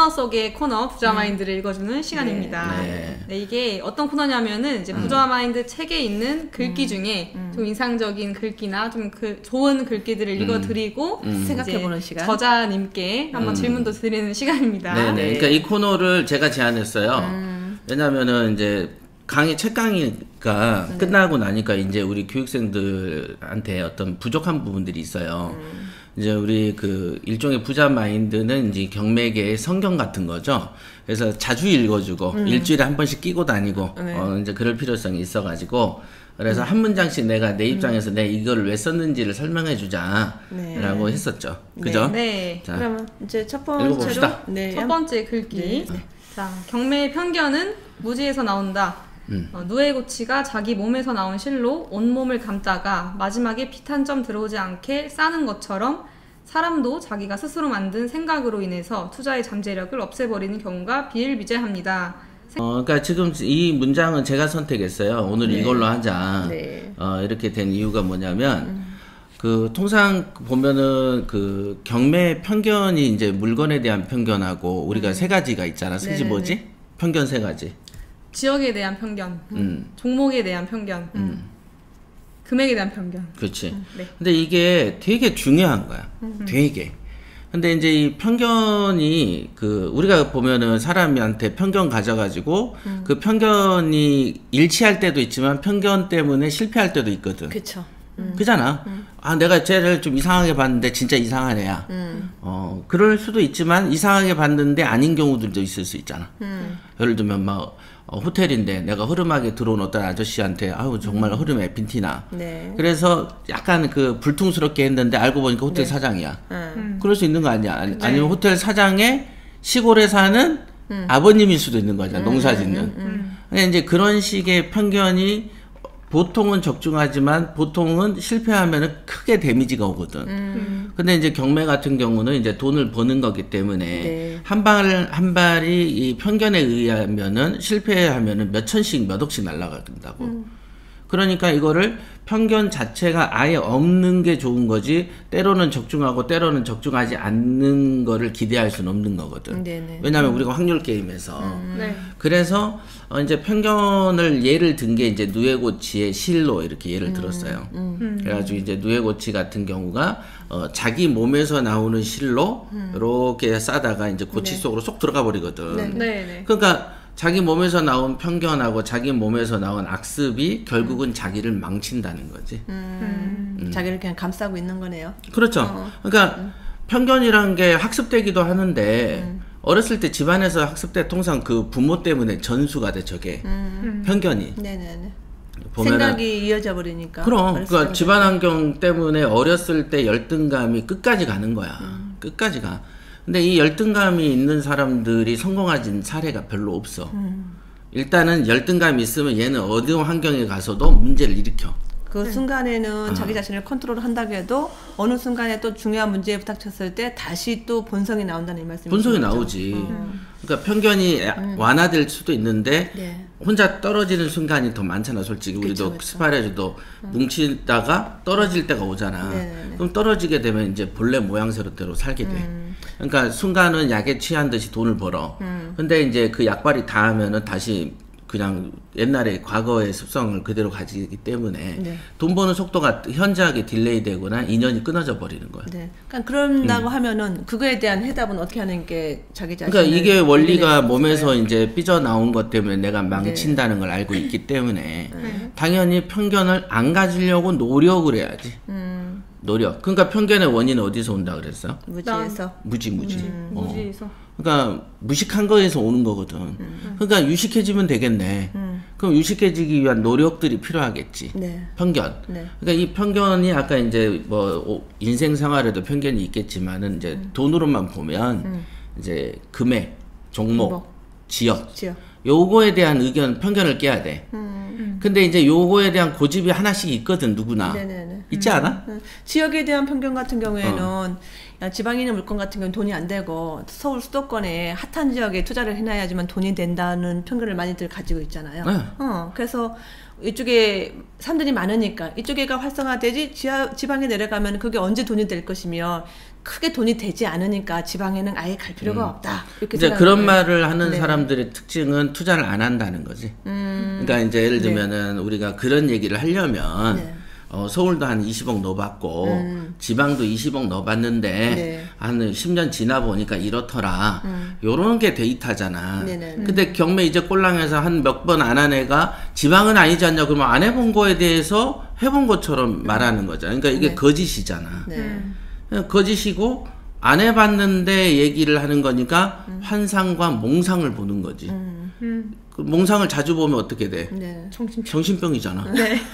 코너 속의 코너 부자 마인드를 읽어주는 시간입니다. 네, 이게 어떤 코너냐면은 이제 부자 마인드 책에 있는 글귀 중에 좀 인상적인 글귀나 좀 좋은 글귀들을 읽어드리고 생각해보는 시간. 저자님께 한번 질문도 드리는 시간입니다. 네네. 그러니까 이 코너를 제가 제안했어요. 왜냐면은 이제 책 강의가 끝나고 나니까 이제 우리 교육생들한테 어떤 부족한 부분들이 있어요. 이제 우리 그 일종의 부자 마인드는 이제 경매계의 성경 같은 거죠. 그래서 자주 읽어주고 일주일에 한 번씩 끼고 다니고 이제 그럴 필요성이 있어가지고 그래서 한 문장씩 내가 내 입장에서 내 이거를 왜 썼는지를 설명해주자라고 했었죠. 그죠? 네. 자, 그러면 이제 첫 번째로 읽어봅시다. 첫 번째 글귀. 자, 경매의 편견은 무지에서 나온다. 누에고치가 자기 몸에서 나온 실로 온몸을 감다가 마지막에 피 한 점 들어오지 않게 싸는 것처럼 사람도 자기가 스스로 만든 생각으로 인해서 투자의 잠재력을 없애버리는 경우가 비일비재합니다. 그러니까 지금 이 문장은 제가 선택했어요. 오늘 이걸로 하자. 이렇게 된 이유가 뭐냐면 그 통상 보면은 그 경매 편견이 이제 물건에 대한 편견하고 우리가 세 가지가 있잖아. 그게 뭐지? 편견 세 가지. 지역에 대한 편견, 종목에 대한 편견, 금액에 대한 편견. 그렇지. 근데 이게 되게 중요한 거야. 되게. 근데 이제 이 편견이 그 우리가 보면은 사람한테 편견 가져가지고 그 편견이 일치할 때도 있지만 편견 때문에 실패할 때도 있거든. 그쵸. 그잖아. 아, 내가 쟤를 좀 이상하게 봤는데 진짜 이상한 애야. 그럴 수도 있지만 이상하게 봤는데 아닌 경우들도 있을 수 있잖아. 예를 들면 막 호텔인데 내가 흐름하게 들어온 어떤 아저씨한테 아우 정말 흐름에 빈티나. 그래서 약간 그 불퉁스럽게 했는데 알고 보니까 호텔 사장이야. 그럴 수 있는 거 아니야? 아니면 호텔 사장의 시골에 사는 아버님일 수도 있는 거잖아. 농사 짓는. 근데 이제 그런 식의 편견이 보통은 적중하지만 보통은 실패하면은 크게 데미지가 오거든. 근데 이제 경매 같은 경우는 이제 돈을 버는 거기 때문에 한 발이 이 편견에 의하면은 실패하면은 몇 천씩 몇 억씩 날아간다고. 그러니까 이거를 편견 자체가 아예 없는 게 좋은 거지 때로는 적중하고 때로는 적중하지 않는 거를 기대할 수는 없는 거거든. 왜냐하면 우리가 확률 게임에서 그래서 이제 편견을 예를 든 게 이제 누에고치의 실로 이렇게 예를 들었어요. 그래가지고 이제 누에고치 같은 경우가 자기 몸에서 나오는 실로 이렇게 싸다가 이제 고치 속으로 쏙 들어가 버리거든. 그러니까 자기 몸에서 나온 편견하고 자기 몸에서 나온 악습이 결국은 자기를 망친다는 거지. 자기를 그냥 감싸고 있는 거네요. 그렇죠. 그러니까 편견이란 게 학습되기도 하는데 어렸을 때 집안에서 학습때 통상 그 부모 때문에 전수가 돼 저게 편견이. 생각이 이어져 버리니까. 그럼 그러니까 집안 환경 때문에 어렸을 때 열등감이 끝까지 가는 거야. 끝까지 가. 근데 이 열등감이 있는 사람들이 성공하진 사례가 별로 없어. 일단은 열등감이 있으면 얘는 어느 환경에 가서도 문제를 일으켜. 그 순간에는 자기 자신을 컨트롤한다고 해도 어느 순간에 또 중요한 문제에 부닥쳤을 때 다시 또 본성이 나온다는 이 말씀이죠. 본성이 나오지. 그러니까 편견이 완화될 수도 있는데 혼자 떨어지는 순간이 더 많잖아. 솔직히 우리도 스파레즈도 뭉치다가 떨어질 때가 오잖아. 그럼 떨어지게 되면 이제 본래 모양새로대로 살게 돼. 그러니까 순간은 약에 취한 듯이 돈을 벌어. 근데 이제 그 약발이 닿으면은 다시 그냥 옛날에 과거의 습성을 그대로 가지기 때문에 돈 버는 속도가 현저하게 딜레이 되거나 인연이 끊어져 버리는 거야. 그러니까 그런다고 하면은 그거에 대한 해답은 어떻게 하는 게 자기 자신을. 그러니까 이게 원리가 몸에서 이제 삐져나온 것 때문에 내가 망친다는 걸 알고 있기 때문에 당연히 편견을 안 가지려고 노력을 해야지. 노력. 그러니까 편견의 원인은 어디서 온다 그랬어? 무지에서. 무지에서. 그러니까 무식한 거에서 오는 거거든. 그러니까 유식해지면 되겠네. 그럼 유식해지기 위한 노력들이 필요하겠지. 편견. 그러니까 이 편견이 아까 이제 뭐 인생 생활에도 편견이 있겠지만은 이제 돈으로만 보면 이제 금액, 종목, 지역. 요거에 대한 의견, 편견을 깨야 돼. 근데 이제 요거에 대한 고집이 하나씩 있거든, 누구나. 있지 않아? 지역에 대한 편견 같은 경우에는 지방에 있는 물건 같은 경우는 돈이 안 되고 서울 수도권에 핫한 지역에 투자를 해놔야지만 돈이 된다는 편견을 많이들 가지고 있잖아요. 네. 그래서 이쪽에 사람들이 많으니까 이쪽에가 활성화되지 지방에 내려가면 그게 언제 돈이 될 것이며 크게 돈이 되지 않으니까 지방에는 아예 갈 필요가 없다. 이렇게 이제 그런 생각을 말을 하는 네. 사람들의 특징은 투자를 안 한다는 거지. 그러니까 이제 예를 들면은 우리가 그런 얘기를 하려면 네. 서울도 한 20억 넣어봤고 지방도 20억 넣어봤는데 네. 한 10년 지나 보니까 이렇더라. 요런 게 데이터잖아. 네네. 근데 경매 이제 꼴랑해서 한 몇 번 안 한 애가 지방은 아니지 않냐 그러면 안 해본 거에 대해서 해본 것처럼 말하는 거잖아. 그러니까 이게 네. 거짓이잖아. 네. 거짓이고 안 해봤는데 얘기를 하는 거니까 환상과 몽상을 보는 거지. 그 몽상을 자주 보면 어떻게 돼? 네. 정신병이잖아.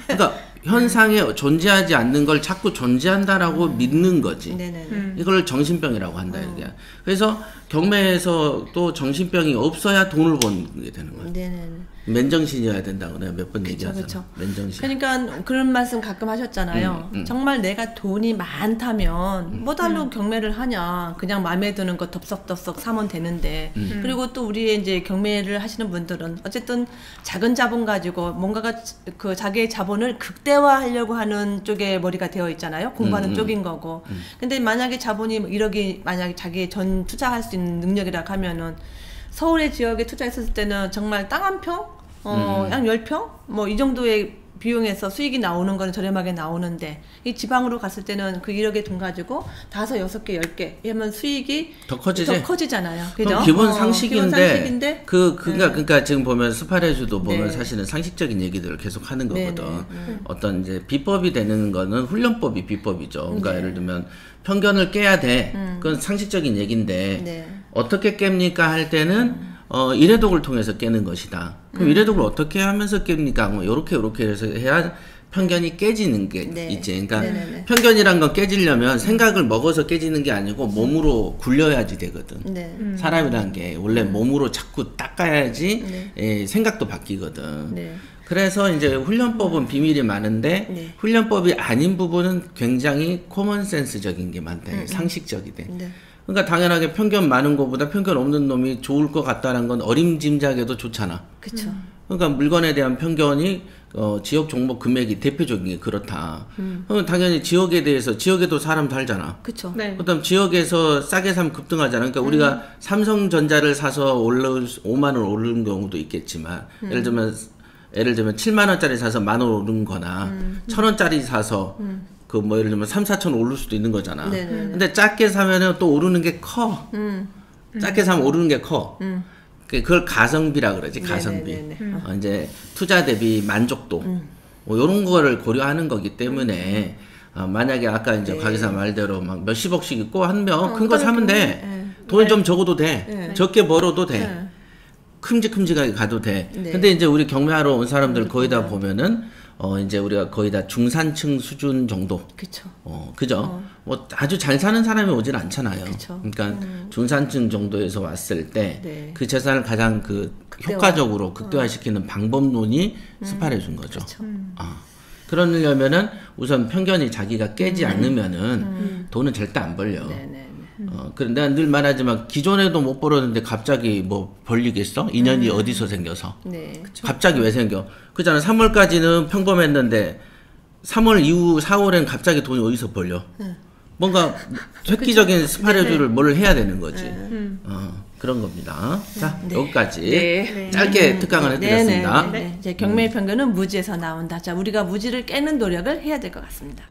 그러니까 현상에 존재하지 않는 걸 자꾸 존재한다라고 믿는 거지. 네네. 이걸 정신병이라고 한다 이게. 그래서 경매에서 또 정신병이 없어야 돈을 버는 되는 거야. 네네. 맨정신이어야 된다고 내가 몇 번 얘기하잖아. 그쵸. 맨정신. 그러니까 그런 말씀 가끔 하셨잖아요. 정말 내가 돈이 많다면 뭐달로 경매를 하냐. 그냥 마음에 드는 거 덥석덥석 사면 되는데. 그리고 또 우리 이제 경매를 하시는 분들은 어쨌든 작은 자본 가지고 뭔가가 그 자기의 자본을 극대화하려고 하는 쪽에 머리가 되어 있잖아요. 공부하는 쪽인 거고. 근데 만약에 자본이 1억이 만약에 자기 전 투자할 수 있는 능력이라고 하면은 서울의 지역에 투자했을 때는 정말 땅 한 평? 한 10평? 뭐 이 정도의 비용에서 수익이 나오는 거는 저렴하게 나오는데 이 지방으로 갔을 때는 그 1억의 돈 가지고 5, 6개, 10개 이러면 수익이 더 커지지? 더 커지잖아요. 그죠? 그럼 기본 상식인데, 기본 상식인데 그러니까 지금 보면 스파레주도 보면 네. 사실은 상식적인 얘기들을 계속 하는 네, 거거든. 네. 어떤 이제 비법이 되는 거는 훈련법이 비법이죠. 그러니까 예를 들면 편견을 깨야 돼. 그건 상식적인 얘기인데 네. 어떻게 깹니까 할 때는 이래독을 통해서 깨는 것이다. 그럼 이래독을 어떻게 하면서 깹니까? 뭐 요렇게 해서 해야 편견이 깨지는 게 네. 있지. 그러니까 네네네. 편견이란 건 깨지려면 생각을 먹어서 깨지는 게 아니고 몸으로 굴려야지 되거든. 네. 사람이란 게 원래 몸으로 자꾸 닦아야지 생각도 바뀌거든. 네. 그래서 이제 훈련법은 비밀이 많은데 네. 훈련법이 아닌 부분은 굉장히 코먼센스적인 게 많다. 상식적이대. 네. 그러니까 당연하게 편견 많은 것보다 편견 없는 놈이 좋을 것 같다는 건 어림짐작해도 좋잖아. 그쵸. 그러니까 물건에 대한 편견이 지역 종목 금액이 대표적인 게 그렇다. 그럼 당연히 지역에 대해서 지역에도 사람 살잖아. 그쵸. 네. 그다음 지역에서 싸게 사면 급등하잖아. 그러니까 우리가 삼성전자를 사서 5만 원 오르는 경우도 있겠지만 예를 들면 7만 원짜리 사서 1만 원 오른 거나 1,000원짜리 사서 그 뭐 예를 들면 3, 4천 오를 수도 있는 거잖아. 네네네. 근데 작게 사면은 또 오르는 게 커. 작게 사면 오르는 게 커. 그걸 가성비라 그러지. 가성비. 네네네. 이제 투자 대비 만족도. 뭐 이런 거를 고려하는 거기 때문에 만약에 아까 이제 가게사 말대로 막 몇십억씩 있고 한 명 큰 거 사면 돼. 돈이 좀 적어도 돼. 적게 벌어도 돼. 큼직큼직하게 가도 돼. 네. 근데 이제 우리 경매하러 온 사람들 거의 다 보면은 이제 우리가 거의 다 중산층 수준 정도. 그쵸. 그죠? 뭐 아주 잘 사는 사람이 오진 않잖아요. 그쵸. 그러니까 중산층 정도에서 왔을 때 네. 그 재산을 가장 그 효과적으로 극대화시키는 방법론이 스파레주인 거죠. 그러려면은 우선 편견이 자기가 깨지 않으면은 돈은 절대 안 벌려. 네네. 그런데 내가 늘 말하지만 기존에도 못 벌었는데 갑자기 뭐 벌리겠어? 인연이 어디서 생겨서? 네. 갑자기 왜 생겨? 그잖아. 3월까지는 평범했는데 3월 이후 4월엔 갑자기 돈이 어디서 벌려? 뭔가 획기적인 스파레주를 뭘 해야 되는 거지. 그런 겁니다. 자, 여기까지 네. 짧게 특강을 해드렸습니다. 이제 경매의 편견은 무지에서 나온다. 자, 우리가 무지를 깨는 노력을 해야 될 것 같습니다.